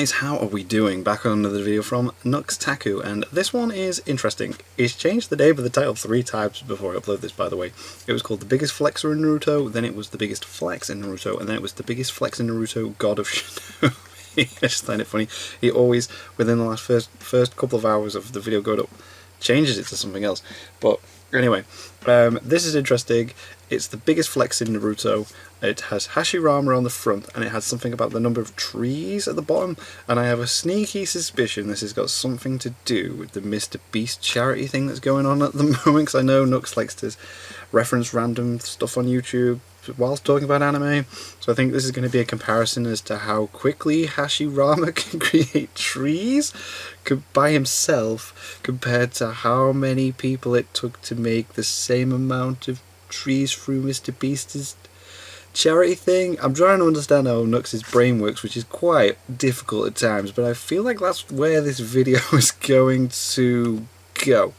guys, how are we doing? Back on another video from Nux Taku, and this one is interesting. He's changed the name of the title 3 times before I upload this, by the way. It was called The Biggest Flexer in Naruto, then it was The Biggest Flex in Naruto, and then it was The Biggest Flex in Naruto, God of Shinobi. I just find it funny. He always, within the last first couple of hours of the video going up, changes it to something else. But anyway, this is interesting. It's the biggest flex in Naruto. It has Hashirama on the front, and it has something about the number of trees at the bottom, and I have a sneaky suspicion this has got something to do with the Mr. Beast charity thing that's going on at the moment, because I know Nux likes to reference random stuff on YouTube whilst talking about anime, so I think this is going to be a comparison as to how quickly Hashirama can create trees by himself compared to how many people it took to make the same amount of trees through Mr. Beast's charity thing. I'm trying to understand how Nux's brain works, which is quite difficult at times, but I feel like that's where this video is going to go.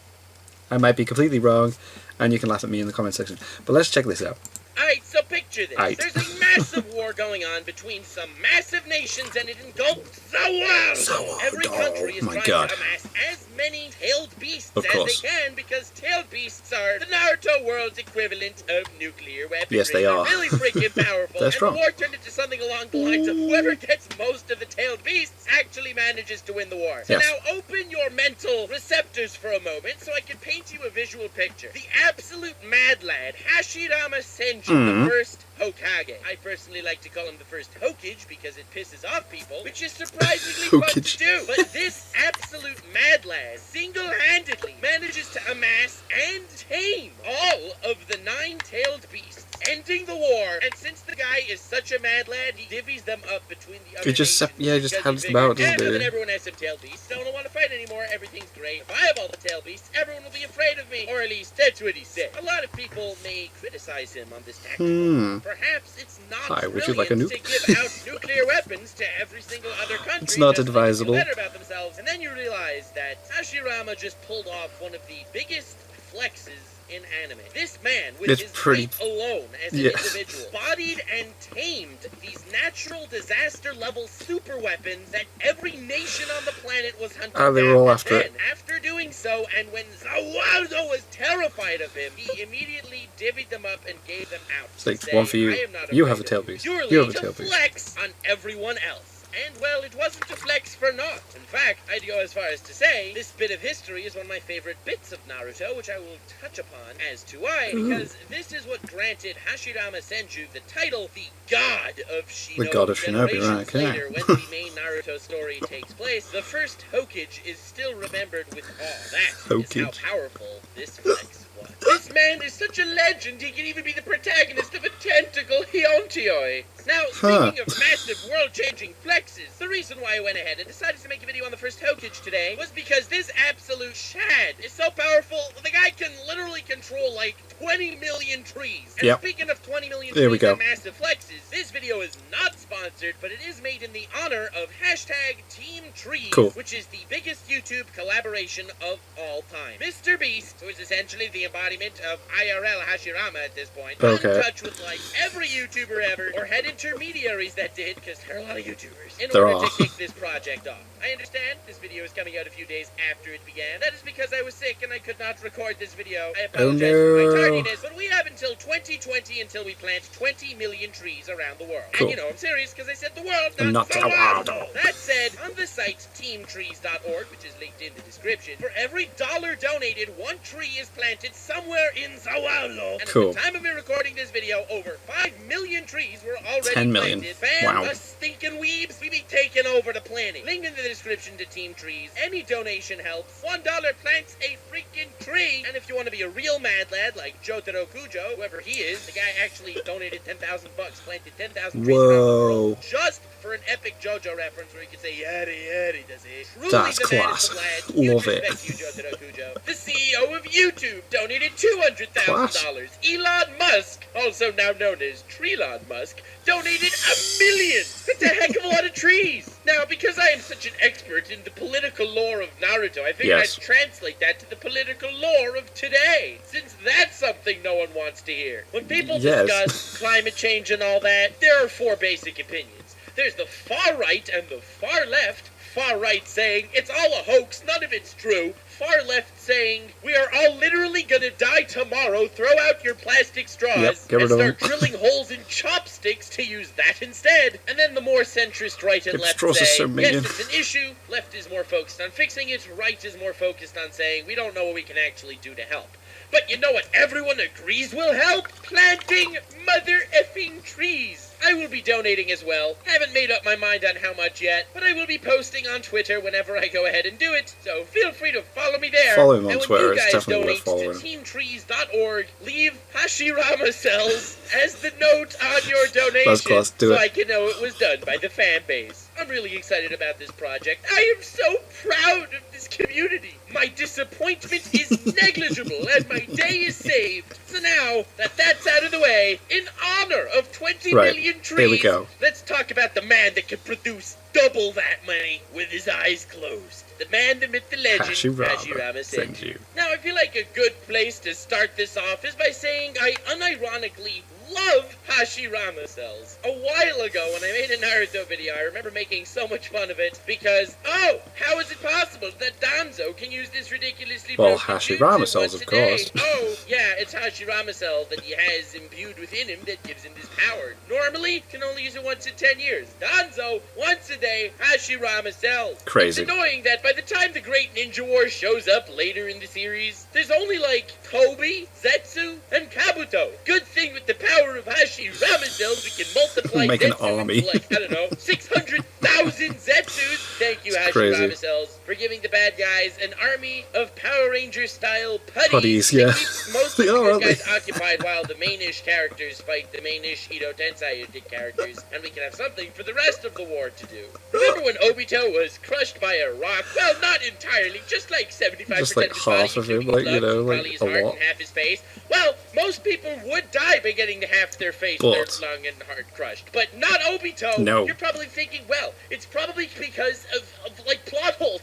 I might be completely wrong, and you can laugh at me in the comment section, but let's check this out. Alright, so picture this. There's a massive war going on between some massive nations, and it engulfs the world. Every country is trying to amass as many tailed beasts as they can, because tailed beasts are the Naruto world's equivalent of nuclear weapons. Yes, they are. They're really freaking powerful. They're strong. And the war turned into something along the lines of whoever gets most of the tailed beasts actually manages to win the war. So now open your mental receptors for a moment so I can paint you a visual picture. The absolute mad lad, Hashirama Senju, the first Hokage. I personally like to call him the first Hokage because it pisses off people, which is surprisingly fun to do. But this absolute mad lad single-handedly manages to amass and tame all of the 9-tailed beasts, ending the war. And since the guy is such a mad lad, he divvies them up between the other nations. He just hands them out, doesn't he? And then everyone has some tailed beasts. Don't want to fight anymore. Everything's great. If I have all the tailed beasts, everyone will be afraid of me. Or at least that's what he said. A lot of people may criticize him on this tactic. Perhaps it's not would you like a nuke? to give out nuclear weapons to every single other country. It's not advisable. Better about themselves. And then you realize that Hashirama just pulled off one of the biggest flexes in anime. This man, with his weight alone as an individual, bodied and tamed these natural disaster level super weapons that every nation on the planet was hunting down. They were all after it. After doing so, and when Zawado was terrified of him, he immediately divvied them up and gave them out. It's like, one for you. You have a tail beast. You have a tail beast. Flex on everyone else. And, well, it wasn't a flex for naught. In fact, I'd go as far as to say this bit of history is one of my favorite bits of Naruto, which I will touch upon as to why, because this is what granted Hashirama Senju the title, the God of Shinobi. The God of Shinobi, right, okay. Later, when the main Naruto story takes place, the first Hokage is still remembered with awe. That is how powerful this flex was. This man is such a legend, he can even be the protagonist of a tentacle Hiontioi. Now, speaking of massive world-changing flexes, the reason why I went ahead and decided to make a video on the first Hokage today was because this absolute shad is so powerful, the guy can literally control like 20 million trees. And speaking of 20 million trees and massive flexes, this video is not sponsored, but it is made in the honor of #TeamTrees, which is the biggest YouTube collaboration of all time. Mr. Beast, who is essentially the embodiment of IRL Hashirama at this point, got in touch with like every YouTuber ever, or had intermediaries that did, because there are a lot of YouTubers, in order to kick this project off. I understand this video is coming out a few days after it began. That is because I was sick and I could not record this video. I apologize for my tardiness, but we have until 2020 until we plant 20 million trees around the world. And you know, I'm serious because I said the world, not Zawado. That said, on the site teamtrees.org, which is linked in the description, for every $1 donated, 1 tree is planted somewhere in Zawado. And at the time of me recording this video, over 5 million trees were already 10 million. planted. Fan us stinking weebs, we be taking over the planet. Link in the description to Team Trees. Any donation helps. $1 plants a freaking tree. And if you want to be a real mad lad like Jotaro Kujo, whoever he is, the guy actually donated 10,000 bucks, planted 10,000 trees around the world just for an epic JoJo reference where he could say yaddy yaddy does it. Truly that's class. Love it. You, Jotaro Kujo. The CEO of YouTube donated $200,000. Elon Musk, also now known as Treelon Musk, donated $1 million. That's a heck of a lot of trees. Now, because I am such an expert in the political lore of Naruto, I figured I'd translate that to the political lore of today, since that's something no one wants to hear. When people discuss climate change and all that, there are 4 basic opinions. There's the far right and the far left. Far right saying, it's all a hoax, none of it's true. Far left saying, we are all literally gonna die tomorrow, throw out your plastic straws, and start drilling holes in chopsticks to use that instead. And then the more centrist right and left say, yes, it's an issue, left is more focused on fixing it, right is more focused on saying, we don't know what we can actually do to help. But you know what everyone agrees will help? Planting mother effing trees. I will be donating as well. Haven't made up my mind on how much yet, but I will be posting on Twitter whenever I go ahead and do it, so feel free to follow me there. Follow him on and Twitter, when you guys donate to teamtrees.org, leave Hashirama cells as the note on your donation so I can know it was done by the fan base. I'm really excited about this project. I am so proud of this community. My disappointment is negligible and my day is saved. So now that that's out of the way, in honor of 20 million trees, here we go. Let's talk about the man that can produce double that money with his eyes closed. The man, the myth, the legend, Hashirama sent you. Now, I feel like a good place to start this off is by saying I unironically love Hashirama cells. A while ago, when I made a Naruto video, I remember making so much fun of it because, oh, how is it possible that Danzo can use this ridiculously broken Hashirama cells, of course. Oh, yeah, it's Hashirama cells that he has imbued within him that gives him this power. Normally, can only use it once in 10 years. Danzo, once a day, Hashirama cells. Crazy. It's annoying that by the time the Great Ninja War shows up later in the series, there's only like Tobi, Zetsu, and Kabuto. Good thing with the power of Hashirama cells, we can multiply make an army. Like, I don't know, 600,000 Zetsus. Thank you, Hashirama cells, for giving the bad guys an army of Power Ranger-style putties. Yeah. Keep most of the good guys occupied while the main-ish characters fight the main-ish Ito Tensei characters, and we can have something for the rest of the war to do. Remember when Obito was crushed by a rock? Well, not entirely, just like 75% just like of his half body, of him, like, you know, like his a heart lot. and half his face. Well, most people would die by getting half their face, their lung, and heart crushed. But not Obito. No. You're probably thinking, well, it's probably because of like, plot holes.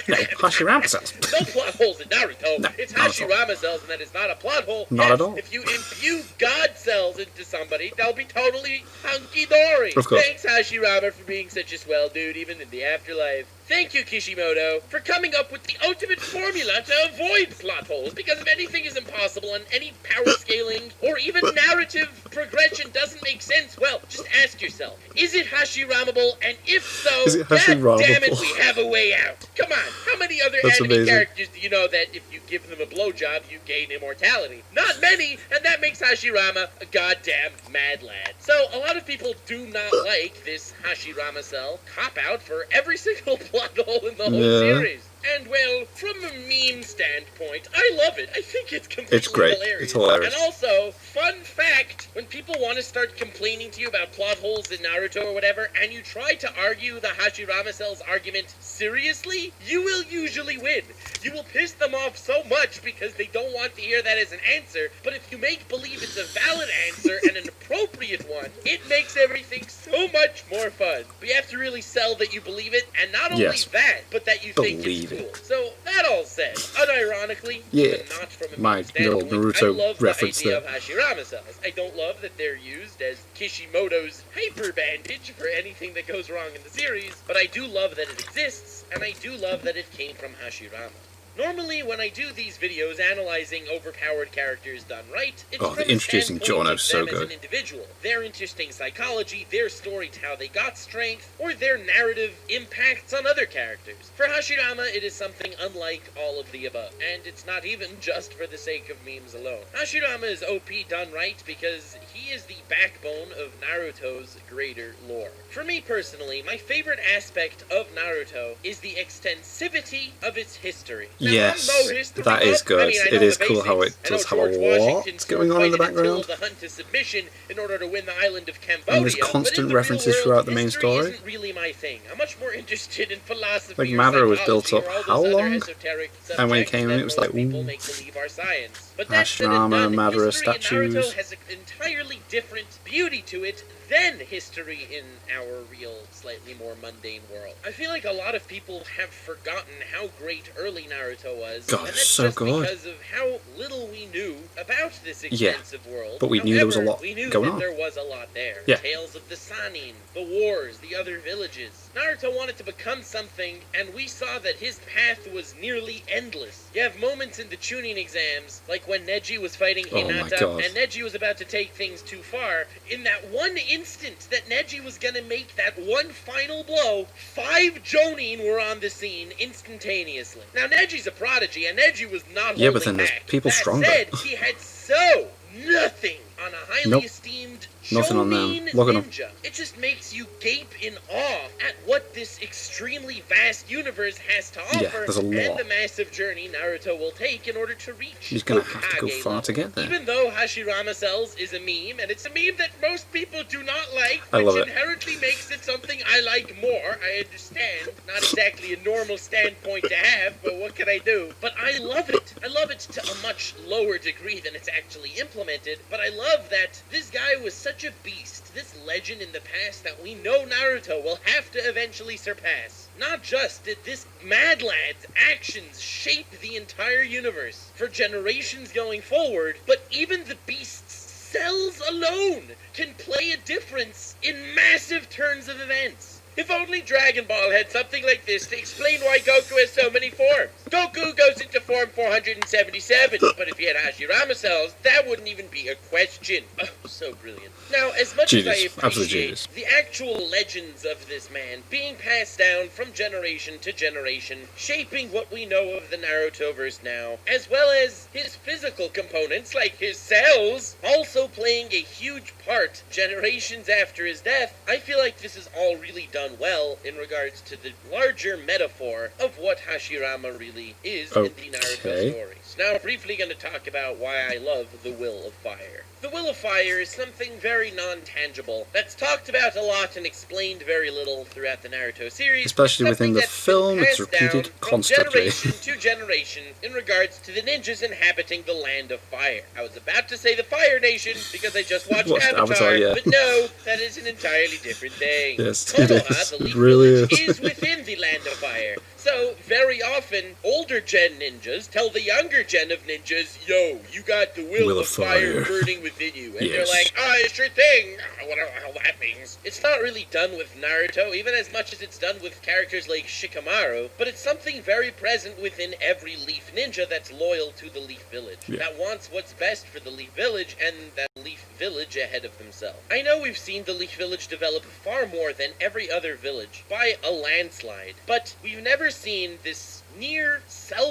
No, Hashirama cells. No plot holes in Naruto. No, it's Hashirama cells, and that is not a plot hole. Not at all. If you imbue God cells into somebody, they'll be totally hunky-dory. Of course. Thanks, Hashirama, for being such a swell dude, even in the afterlife. Thank you, Kishimoto, for coming up with the ultimate formula to avoid plot holes, because if anything is impossible and any power scaling or even narrative progression doesn't make sense, well, just ask yourself, is it Hashiramable? And if so, God damn it, we have a way out. Come on, how many other anime characters do you know that if you give them a blowjob, you gain immortality? Not many, and that makes Hashirama a goddamn mad lad. So, a lot of people do not like this Hashirama cell cop-out for every single plot hole in the whole series. And, well, from a meme standpoint, I love it. I think it's completely hilarious. It's hilarious. And also, fun fact, when people want to start complaining to you about plot holes in Naruto or whatever, and you try to argue the Hashirama cell's argument seriously, you will usually win. You will piss them off so much because they don't want to hear that as an answer, but if you make believe it's a valid answer and an appropriate one, it makes everything so much more fun. But you have to really sell that you believe it, and not only that, but that you think it's cool. So, that all said, unironically, but not from a my little Naruto I love reference the idea there. of Hashirama cells. I don't love that they're used as Kishimoto's hyper bandage for anything that goes wrong in the series, but I do love that it exists, and I do love that it came from Hashirama. Normally, when I do these videos analyzing overpowered characters done right, it's from the introducing Giorno's so good. As an individual. Their interesting psychology, their story to how they got strength, or their narrative impacts on other characters. For Hashirama, it is something unlike all of the above, and it's not even just for the sake of memes alone. Hashirama is OP done right because he is the backbone of Naruto's greater lore. For me personally, my favorite aspect of Naruto is the extensivity of its history. Now, yes, that is good. It is cool how it does have a lot going on in the background. The hunt to submission in order to win the island of Cambodia, and there's constant references throughout the main story. Isn't really my thing. I'm much more interested in philosophy. Like Madara was built up how long? And when he came in, it was like, ooh. Hashirama, Madara statues. Naruto has entirely entirely different beauty to it than history in our real, slightly more mundane world. I feel like a lot of people have forgotten how great early Naruto was, God, and that's so just good. because of how little we knew about this expansive world. But we knew there was a lot we knew going that on. there was a lot there. Yeah. Tales of the Sannin, the wars, the other villages. Naruto wanted to become something, and we saw that his path was nearly endless. You have moments in the Chunin exams, like when Neji was fighting Hinata, and Neji was about to take things too far. In that one instant that Neji was gonna make that one final blow, 5 Jonin were on the scene instantaneously. Now Neji's a prodigy, and Neji was not holding but then back. there's people that stronger. said, he had nothing on a highly esteemed Nothing on them. Jonin Look at 'em. ninja. It just makes you gape in awe at what this extremely vast universe has to offer, Yeah, there's a lot. and the massive journey Naruto will take in order to reach He's gonna have to go Hokage far level. to get there. Even though Hashirama Cells is a meme, and it's a meme that most people do not like, I love which it. inherently makes it something I like more. I understand. Not exactly a normal standpoint to have, but what can I do? But I love it. I love it to a much lower degree than it's actually implemented, but I love that this guy was such a beast, this legend in the past that we know Naruto will have to eventually surpass. Not just did this mad lad's actions shape the entire universe for generations going forward, but even the beast's cells alone can play a difference in massive turns of events. If only Dragon Ball had something like this to explain why Goku has so many forms. Goku goes into form 477, but if he had Hashirama cells, that wouldn't even be a question. Oh, so brilliant. Now, as much as I appreciate the actual legends of this man being passed down from generation to generation, shaping what we know of the Narutoverse now, as well as his physical components like his cells also playing a huge part generations after his death, I feel like this is all really done well in regards to the larger metaphor of what Hashirama really is in the Naruto stories. Now, I'm briefly going to talk about why I love the Will of Fire. The Will of Fire is something very non-tangible that's talked about a lot and explained very little throughout the Naruto series. Especially within the film, it's repeated constantly. From generation to generation in regards to the ninjas inhabiting the Land of Fire. I was about to say the Fire Nation because I just watched Avatar, but no, that is an entirely different thing. Yes, Konoha, it is. the Leaf It really Village, is. is within the Land of Fire. So, very often, older gen ninjas tell the younger gen of ninjas, yo, you got the will of fire burning within you. And they're like, oh, sure thing. Whatever the hell that means. It's not really done with Naruto, even as much as it's done with characters like Shikamaru, but it's something very present within every Leaf Ninja that's loyal to the Leaf Village, that wants what's best for the Leaf Village and that Leaf Village ahead of themselves. I know we've seen the Leaf Village develop far more than every other village, by a landslide, but we've never seen this near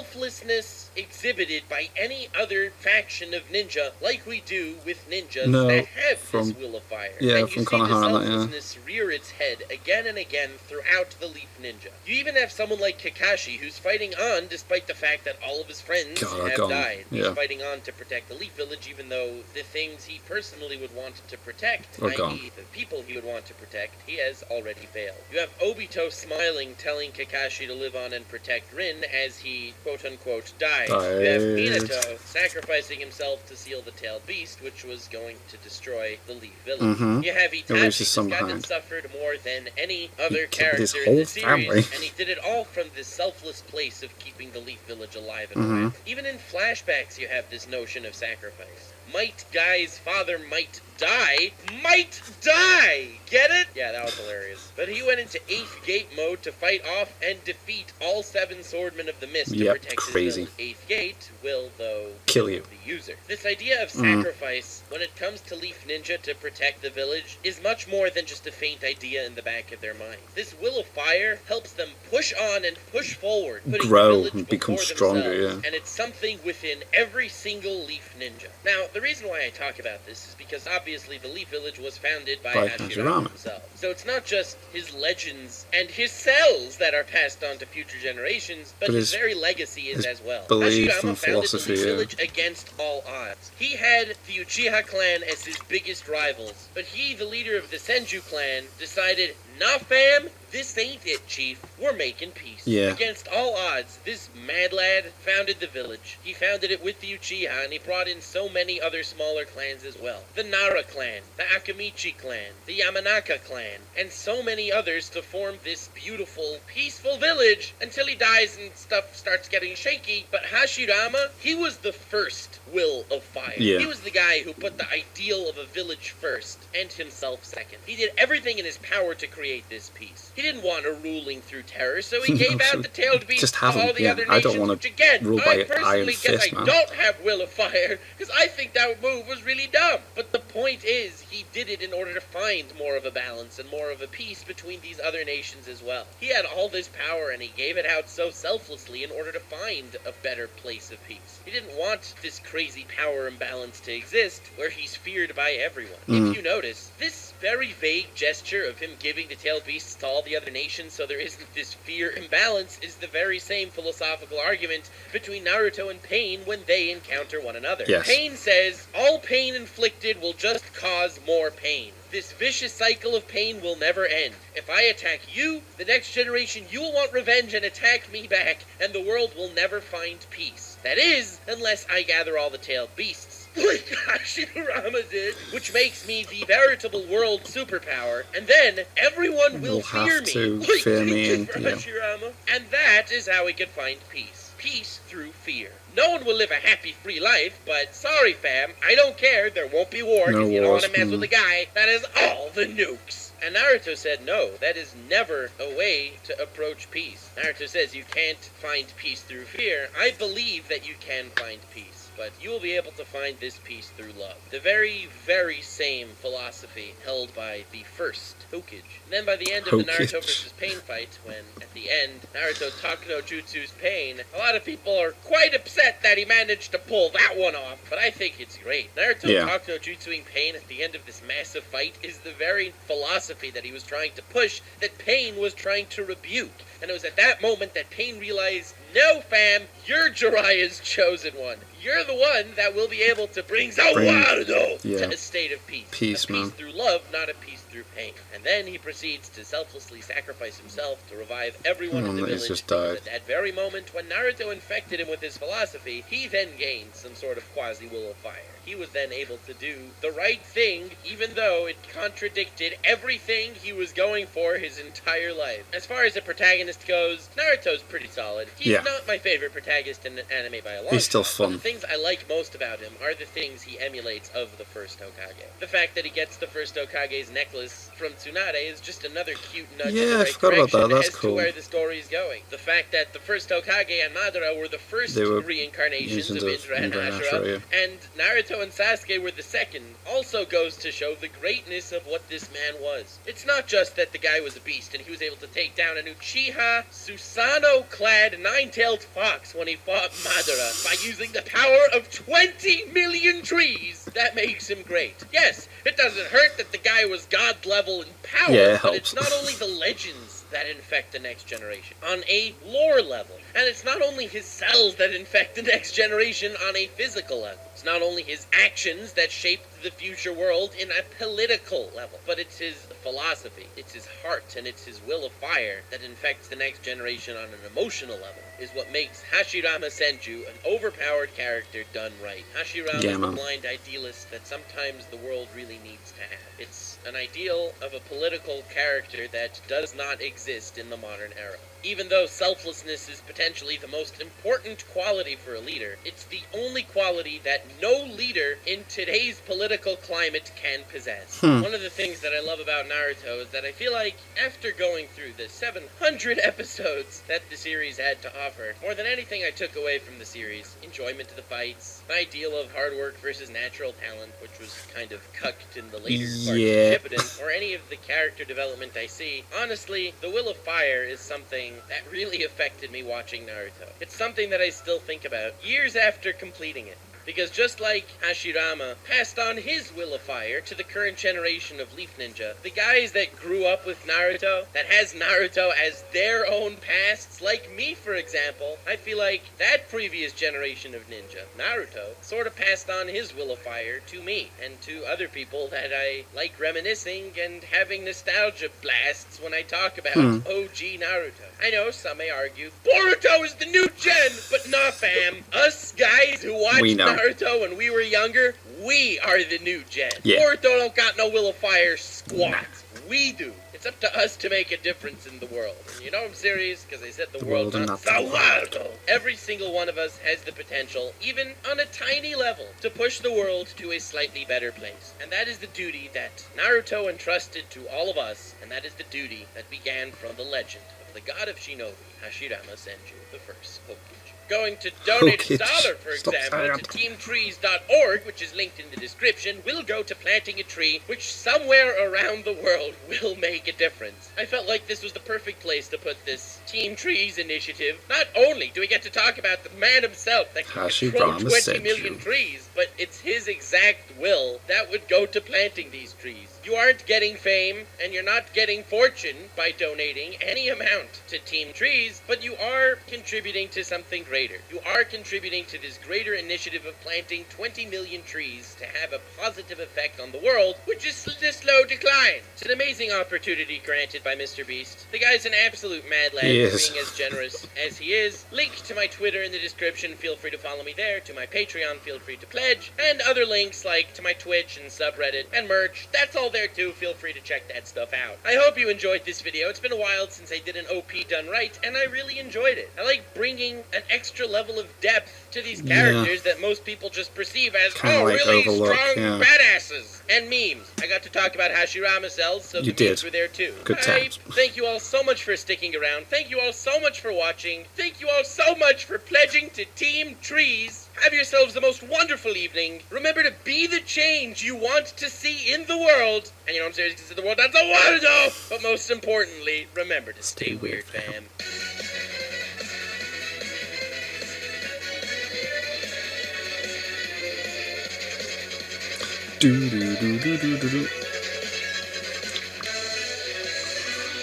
selflessness exhibited by any other faction of ninja like we do with ninjas that have this Will of Fire. Yeah, and from you see the Konoha, selflessness rear its head again and again throughout the Leaf Ninja. You even have someone like Kakashi who's fighting on despite the fact that all of his friends have died. He's fighting on to protect the Leaf Village even though the things he personally would want to protect, i.e. the people he would want to protect, he has already failed. You have Obito smiling, telling Kakashi to live on and protect Rin as he quote-unquote died. You have Minato sacrificing himself to seal the tailed beast, which was going to destroy the Leaf Village. You have Itachi, the guy that suffered more than any other character in the series, and he did it all from this selfless place of keeping the Leaf Village alive and alive. Even in flashbacks you have this notion of sacrifice. Might Guy's father might die. Might die! Get it? Yeah, that was hilarious. But he went into 8th gate mode to fight off and defeat all 7 swordmen of the mist to protect his village. 8th gate will, though, kill you. The user. This idea of sacrifice, when it comes to Leaf Ninja to protect the village, is much more than just a faint idea in the back of their mind. This Will of Fire helps them push on and push forward, putting grow the village and become before stronger, themselves, and it's something within every single Leaf Ninja. Now, the reason why I talk about this is because obviously the Leaf Village was founded by Hashirama himself. So it's not just his legends and his cells that are passed on to future generations, but his very legacy is as well. Hashirama founded the Leaf Village against all odds. He had the Uchiha clan as his biggest rivals, but he, the leader of the Senju clan, decided, Nah, fam, this ain't it, Chief. We're making peace. Yeah. Against all odds, this mad lad founded the village. He founded it with the Uchiha, and he brought in so many other smaller clans as well. The Nara clan, the Akamichi clan, the Yamanaka clan, and so many others to form this beautiful, peaceful village until he dies and stuff starts getting shaky. But Hashirama, he was the first will of fire. Yeah. He was the guy who put the ideal of a village first and himself second. He did everything in his power to create this peace. He didn't want a ruling through terror, so he gave out the tailed beast Just to haven't, all the yeah, other I nations, don't wanna which again, rule by I personally iron guess fist, I man. don't have will of fire, because I think that move was really dumb. But the point is, he did it in order to find more of a balance and more of a peace between these other nations as well. He had all this power, and he gave it out so selflessly in order to find a better place of peace. He didn't want this crazy power imbalance to exist, where he's feared by everyone. If you notice, this very vague gesture of him giving the tailed beasts to all the other nations so there isn't this fear imbalance is the very same philosophical argument between Naruto and Pain when they encounter one another. Yes. Pain says, all pain inflicted will just cause more pain. This vicious cycle of pain will never end. If I attack you, the next generation, you will want revenge and attack me back, and the world will never find peace. That is, unless I gather all the tailed beasts, like Hashirama did, which makes me the veritable world superpower, and then everyone will fear me, like fear they me, did and for yeah. Hashirama. And that is how we can find peace. Peace through fear. No one will live a happy, free life, but sorry, fam, I don't care. There won't be war No if you don't want wars, to mess with a guy that has all the nukes. And Naruto said, no, that is never a way to approach peace. Naruto says you can't find peace through fear. I believe that you can find peace, but you will be able to find this peace through love. The very, very same philosophy held by the first Hokage. And then by the end of the Naruto versus Pain fight, when at the end Naruto Takuno Jutsu's Pain, a lot of people are quite upset that he managed to pull that one off, but I think it's great. Naruto Takuno Jutsuing Pain at the end of this massive fight is the very philosophy that he was trying to push, that Pain was trying to rebuke. And it was at that moment that Pain realized, no fam, you're Jiraiya's chosen one. You're the one that will be able to bring Zawarudo to a state of peace. Peace, a peace through love, not a peace through pain. And then he proceeds to selflessly sacrifice himself to revive everyone in the village. Just died. At that very moment when Naruto infected him with his philosophy, he then gained some sort of quasi-will of fire. He was then able to do the right thing, even though it contradicted everything he was going for his entire life. As far as the protagonist goes, Naruto's pretty solid. He's not my favorite protagonist in anime by a long He's still shot, fun. but the things I like most about him are the things he emulates of the first Hokage. The fact that he gets the first Hokage's necklace from Tsunade is just another cute nudge in the right I forgot about that. That's as cool. to where the story is going. The fact that the first Hokage and Madara were the first reincarnations of Indra and Hashira, and Naruto and Sasuke were the second, also goes to show the greatness of what this man was. It's not just that the guy was a beast and he was able to take down an Uchiha Susanoo-clad nine-tailed fox when he fought Madara by using the power of 20 million trees. That makes him great. Yes, it doesn't hurt that the guy was god level in power, but it's not only the legends that infect the next generation on a lore level, and it's not only his cells that infect the next generation on a physical level. It's not only his actions that shaped the future world in a political level, but it's his philosophy, it's his heart, and it's his will of fire that infects the next generation on an emotional level, is what makes Hashirama Senju an overpowered character done right. Hashirama is the blind idealist that sometimes the world really needs to have. It's an ideal of a political character that does not exist in the modern era. Even though selflessness is potentially the most important quality for a leader, it's the only quality that no leader in today's political climate can possess. One of the things that I love about Naruto is that I feel like after going through the 700 episodes that the series had to offer, more than anything I took away from the series, enjoyment of the fights, an ideal of hard work versus natural talent, which was kind of cucked in the later parts of Shippuden, or any of the character development I see. Honestly, the Will of Fire is something that really affected me watching Naruto. It's something that I still think about years after completing it. Because just like Hashirama passed on his will of fire to the current generation of Leaf Ninja, the guys that grew up with Naruto, that has Naruto as their own pasts, like me for example, I feel like that previous generation of ninja, Naruto, sort of passed on his will of fire to me, and to other people that I like reminiscing and having nostalgia blasts when I talk about OG Naruto. I know some may argue, Boruto is the new gen, but nah fam. Us guys who watched Naruto when we were younger, we are the new gen. Yeah. Boruto don't got no will of fire squat. We do. It's up to us to make a difference in the world. And you know I'm serious, because I said the world, not the world. Every single one of us has the potential, even on a tiny level, to push the world to a slightly better place. And that is the duty that Naruto entrusted to all of us, and that is the duty that began from the legend of the god of Shinobi, Hashirama Senju the First Hokage. Going to donate $1, for example, to teamtrees.org, which is linked in the description, will go to planting a tree, which somewhere around the world will make a difference. I felt like this was the perfect place to put this Team Trees initiative. Not only do we get to talk about the man himself that can control 20 million trees, but it's his exact will that would go to planting these trees. You aren't getting fame, and you're not getting fortune by donating any amount to Team Trees, but you are contributing to something greater. You are contributing to this greater initiative of planting 20 million trees to have a positive effect on the world, which is in a slow decline. It's an amazing opportunity granted by Mr. Beast. The guy's an absolute mad lad, being as generous as he is. Link to my Twitter in the description. Feel free to follow me there. To my Patreon, feel free to pledge. And other links like to my Twitch and subreddit and merch. That's all there too. Feel free to check that stuff out. I hope you enjoyed this video. It's been a while since I did an OP done right, and I really enjoyed it. I like bringing an extra level of depth to these characters that most people just perceive as really strong badasses and memes. I got to talk about Hashirama cells, so the memes were there too. Good times. Thank you all so much for sticking around. Thank you all so much for watching. Thank you all so much for pledging to Team Trees. Have yourselves the most wonderful evening. Remember to be the change you want to see in the world. And you know I'm serious, because the world that's a weirdo. But most importantly, remember to stay weird, fam.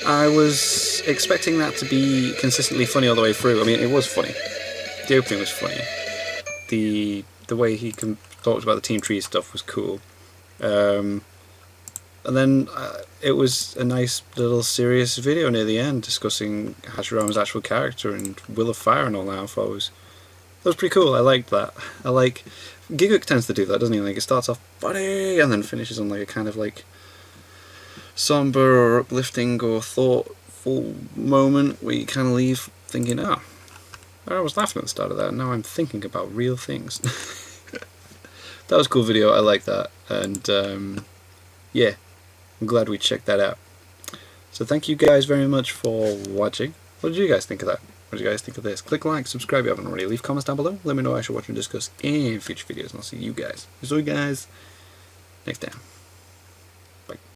I was expecting that to be consistently funny all the way through. I mean, it was funny. The opening was funny. The way he talked about the Team Tree stuff was cool. And then it was a nice little serious video near the end discussing Hashirama's actual character and Will of Fire and all that. I thought it was pretty cool. I liked that. Giguk tends to do that, doesn't he? Like, it starts off funny and then finishes on like a kind of like somber or uplifting or thoughtful moment where you kind of leave thinking, I was laughing at the start of that, and now I'm thinking about real things. That was a cool video. I like that, and yeah, I'm glad we checked that out. So thank you guys very much for watching. What did you guys think of that? What do you guys think of this? Click like, subscribe if you haven't already. Leave comments down below. Let me know what I should watch and discuss in future videos, and I'll see you guys next time. Bye.